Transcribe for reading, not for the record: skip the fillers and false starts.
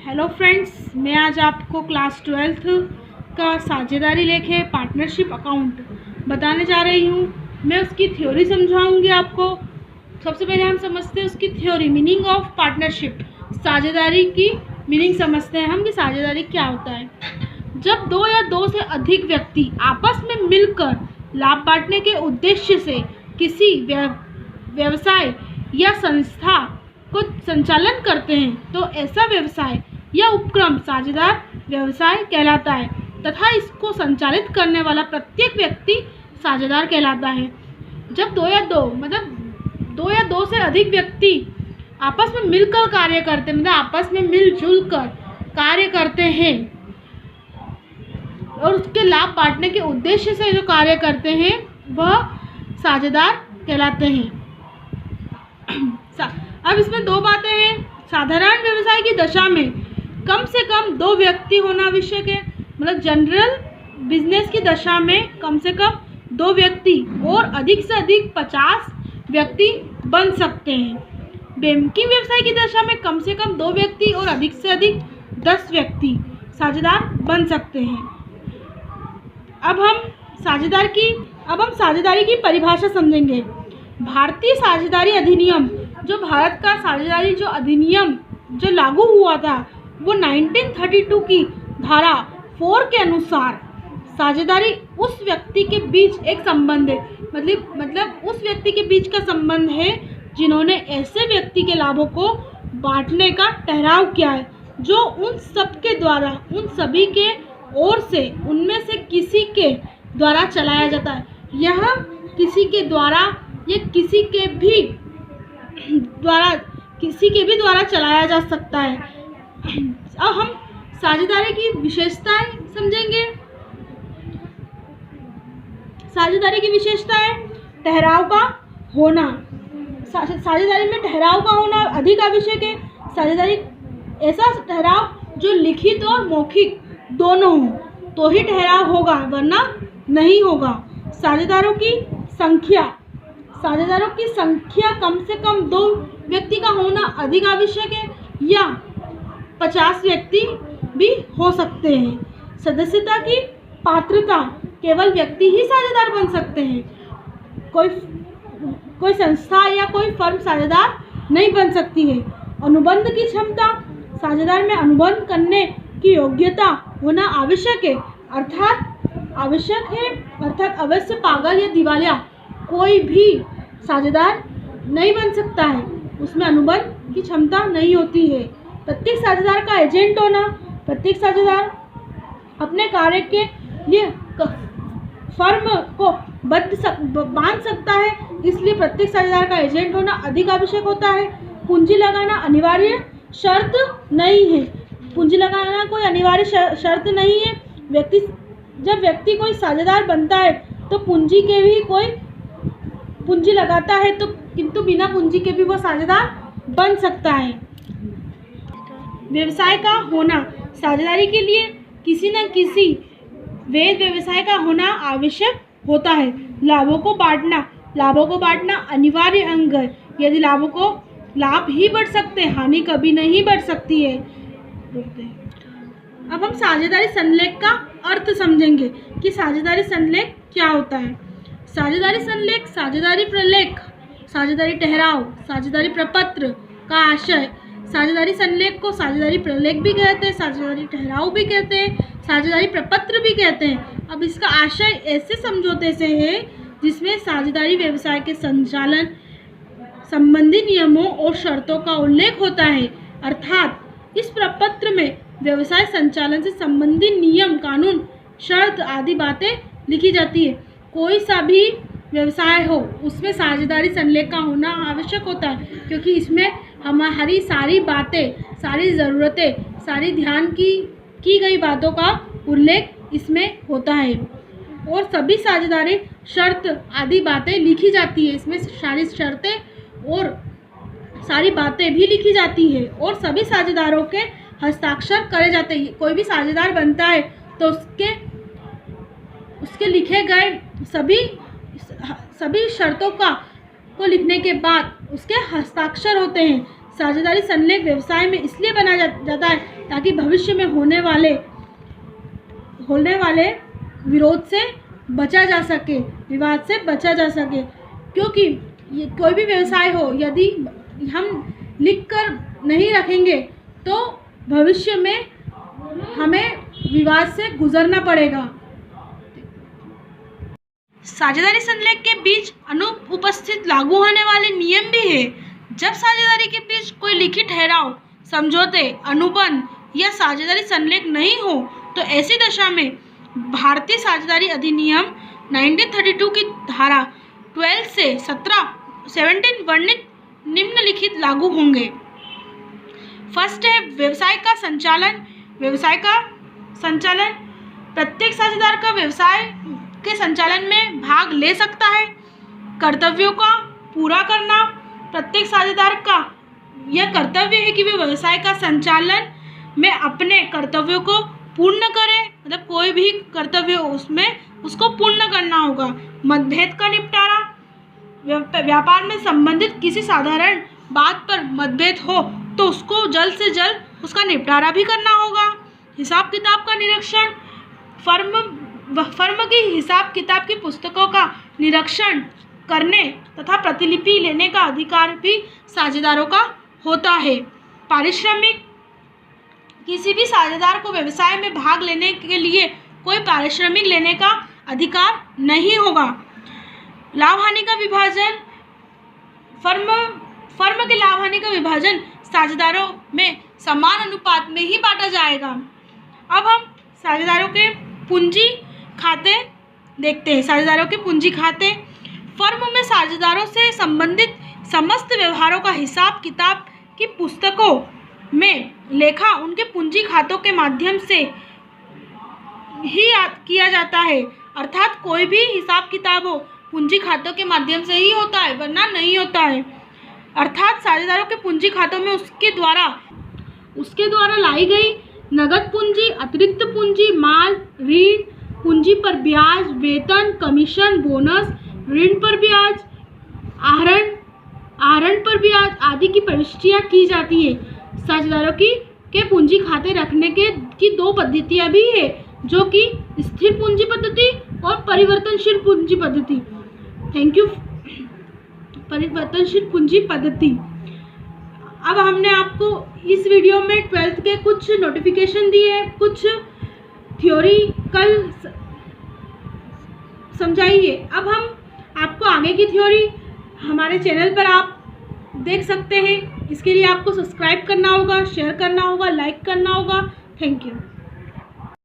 Hello friends, मैं आज आपको क्लास 12th का साझेदारी लेखे पार्टनरशिप अकाउंट बताने जा रही हूँ। मैं उसकी थ्योरी समझाऊंगी आपको। सबसे पहले हम समझते हैं उसकी थ्योरी, मीनिंग ऑफ पार्टनरशिप। साझेदारी की मीनिंग समझते हैं हम कि साझेदारी क्या होता है। जब दो या दो से अधिक व्यक्ति आपस में मिलकर लाभ बांटने के उद्देश्य से किसी व्यवसाय या संस्था को संचालन करते हैं तो ऐसा व्यवसाय या उपक्रम साझेदार व्यवसाय कहलाता है तथा इसको संचालित करने वाला प्रत्येक व्यक्ति साझेदार कहलाता है। जब दो या दो से अधिक व्यक्ति आपस में मिलकर कार्य करते हैं, मतलब आपस में मिलजुल कर कार्य करते हैं और उसके लाभ बांटने के उद्देश्य से जो कार्य करते हैं वह साझेदार कहलाते हैं। अब इसमें दो बातें हैं। साधारण व्यवसाय की दशा में कम से कम दो व्यक्ति होना आवश्यक है, मतलब जनरल बिजनेस की दशा में कम से कम दो व्यक्ति और अधिक से अधिक 50 व्यक्ति बन सकते हैं। बैंकिंग व्यवसाय की दशा में कम से कम दो व्यक्ति और अधिक से अधिक 10 व्यक्ति साझेदार बन सकते हैं। अब हम साझेदारी की परिभाषा समझेंगे। भारतीय साझेदारी अधिनियम, जो भारत का साझेदारी जो अधिनियम जो लागू हुआ था वो 1932 की धारा 4 के अनुसार साझेदारी उस व्यक्ति के बीच एक संबंध है, मतलब उस व्यक्ति के बीच का संबंध है जिन्होंने ऐसे व्यक्ति के लाभों को बांटने का ठहराव किया है जो उन सभी के ओर से उनमें से किसी के द्वारा चलाया जाता है। यह किसी के द्वारा या किसी के भी द्वारा चलाया जा सकता है। अब हम साझेदारी की विशेषताएं समझेंगे। साझेदारी की विशेषताएं: ठहराव का होना। साझेदारी में ठहराव का होना अधिक आवश्यक है। साझेदारी ऐसा ठहराव जो लिखित और मौखिक दोनों हो तो ही ठहराव होगा, वरना नहीं होगा। साझेदारों की संख्या कम से कम 2 व्यक्ति का होना अधिक आवश्यक है या 50 व्यक्ति भी हो सकते हैं। सदस्यता की पात्रता, केवल व्यक्ति ही साझेदार बन सकते हैं। कोई संस्था या कोई फर्म साझेदार नहीं बन सकती है। अनुबंध की क्षमता, साझेदार में अनुबंध करने की योग्यता होना आवश्यक है, अर्थात अवश्य पागल या दिवालिया कोई भी साझेदार नहीं बन सकता है, उसमें अनुबंध की क्षमता नहीं होती है। प्रत्येक साझेदार का एजेंट होना, प्रत्येक साझेदार अपने कार्य के लिए फर्म को बांध सकता है, इसलिए प्रत्येक साझेदार का एजेंट होना अधिक आवश्यक होता है। पूंजी लगाना अनिवार्य शर्त नहीं है। पूंजी लगाना कोई अनिवार्य शर्त नहीं है। जब व्यक्ति कोई साझेदार बनता है तो पूंजी लगाता है, तो किंतु बिना पूंजी के भी वो साझेदार बन सकता है। व्यवसाय का होना, साझेदारी के लिए किसी न किसी वैध व्यवसाय का होना आवश्यक होता है। लाभों को बांटना अनिवार्य अंग है। यदि लाभ ही बढ़ सकते हैं, हानि कभी नहीं बढ़ सकती है। अब हम साझेदारी संलेख का अर्थ समझेंगे कि साझेदारी संलेख क्या होता है। साझेदारी संलेख, साझेदारी प्रलेख, साझेदारी ठहराव, साझेदारी प्रपत्र का आशय। साझेदारी संलेख को साझेदारी प्रलेख भी कहते हैं, साझेदारी ठहराव भी कहते हैं, साझेदारी प्रपत्र भी कहते हैं। अब इसका आशय ऐसे समझौते से है जिसमें साझेदारी व्यवसाय के संचालन संबंधी नियमों और शर्तों का उल्लेख होता है, अर्थात इस प्रपत्र में व्यवसाय संचालन से संबंधित नियम, कानून, शर्त आदि बातें लिखी जाती है। कोई सा भी व्यवसाय हो उसमें साझेदारी संलेख का होना आवश्यक होता है, क्योंकि इसमें हमारी सारी बातें, सारी ज़रूरतें, सारी ध्यान की गई बातों का उल्लेख इसमें होता है और सभी साझेदारी शर्त आदि बातें लिखी जाती है। इसमें सारी शर्तें और सारी बातें भी लिखी जाती है और सभी साझेदारों के हस्ताक्षर करे जाते हैं। कोई भी साझेदार बनता है तो उसके लिखे गए सभी शर्तों को लिखने के बाद उसके हस्ताक्षर होते हैं। साझेदारी संलेख व्यवसाय में इसलिए बनाया जाता है ताकि भविष्य में होने वाले विरोध से बचा जा सके, विवाद से बचा जा सके। क्योंकि ये कोई भी व्यवसाय हो, यदि हम लिख कर नहीं रखेंगे तो भविष्य में हमें विवाद से गुजरना पड़ेगा। साझेदारी संलेख के बीच अनुपस्थित लागू होने वाले नियम भी है। जब साझेदारी के बीच कोई लिखित ठहराव, समझौते, अनुबंध या साझेदारी संलेख नहीं हो तो ऐसी दशा में भारतीय साझेदारी अधिनियम 1932 की धारा 12 से 17 वर्णित निम्नलिखित लागू होंगे। फर्स्ट है व्यवसाय का संचालन। प्रत्येक साझेदार का व्यवसाय के संचालन में भाग ले सकता है। कर्तव्यों का पूरा करना। प्रत्येक साझेदार का यह कर्तव्य है कि वे व्यवसाय का संचालन में अपने कर्तव्यों को पूर्ण करे, मतलब कोई भी कर्तव्य उसमें उसको पूर्ण करना होगा। मतभेद का निपटारा। व्यापार में संबंधित किसी साधारण बात पर मतभेद हो तो उसको जल्द से जल्द उसका निपटारा भी करना होगा। हिसाब किताब का निरीक्षण। फर्म की हिसाब किताब की पुस्तकों का निरीक्षण करने तथा प्रतिलिपि लेने का अधिकार भी साझेदारों का होता है। पारिश्रमिक। किसी भी साझेदार को व्यवसाय में भाग लेने के लिए कोई पारिश्रमिक लेने का अधिकार नहीं होगा। लाभ हानि का विभाजन। फर्म के लाभ हानि का विभाजन साझेदारों में समान अनुपात में ही बांटा जाएगा। अब हम साझेदारों के पूंजी खाते देखते हैं। साझेदारों के पूंजी खाते। फर्म में साझेदारों से संबंधित समस्त व्यवहारों का हिसाब किताब की पुस्तकों में लेखा उनके पूंजी खातों के माध्यम से ही किया जाता है। अर्थात कोई भी हिसाब किताब हो पूंजी खातों के माध्यम से ही होता है, वरना नहीं होता है। अर्थात साझेदारों के पूंजी खातों में उसके द्वारा लाई गई नगद पूंजी, अतिरिक्त पूंजी, माल, ऋण, पूंजी पर ब्याज, वेतन, कमीशन, बोनस, ऋण पर ब्याज, आहरण पर ब्याज आदि की प्रविष्टियां की जाती है। साझेदारों के पूंजी खाते रखने की दो पद्धतियां भी है, जो कि स्थिर पूंजी पद्धति और परिवर्तनशील पूंजी पद्धति। परिवर्तनशील पूंजी पद्धति। अब हमने आपको इस वीडियो में 12th के कुछ नोटिफिकेशन दिए, कुछ थ्योरिकल समझाइए। अब हम आपको आगे की थ्योरी हमारे चैनल पर आप देख सकते हैं। इसके लिए आपको सब्सक्राइब करना होगा, शेयर करना होगा, लाइक करना होगा। Thank you.